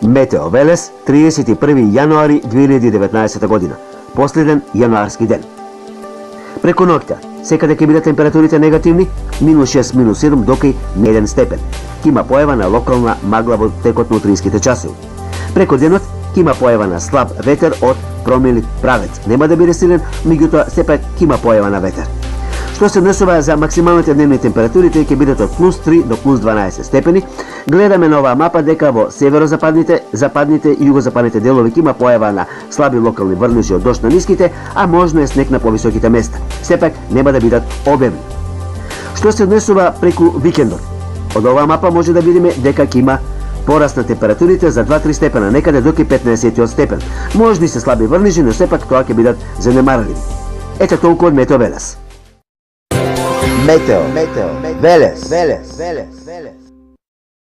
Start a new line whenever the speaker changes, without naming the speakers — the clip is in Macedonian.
Метео Велес, 31. januari 2019 година. Последен јануарски ден. Преку ноќта, секаде ќе бидат температурите негативни, -6, -7 до кај 1 степен. Ќе има појава на локална магла во текот на утринските часови. Преку денот ќе има појава на слаб ветер од промили правец. Нема да биде силен, меѓутоа сепак ќе има појава на ветер. Што се однесува за максималните дневни температури, тие ќе бидат од +3 до +12 степени. Гледаме на оваа мапа дека во северозападните, западните и југозападните делови ќе има појава на слаби локални врнежи од дожд на ниските, а можно е снег на повисоките места. Сепак нема да бидат обемни. Што се однесува преку викендот? Од оваа мапа може да видиме дека ќе има пораст на температурите за 2-3 степена, некаде до 15 степен. Можни се слаби врнежи, но сепак тоа ќе бидат занемарливи. Ете толку од Метео Велес.
Метео Велес.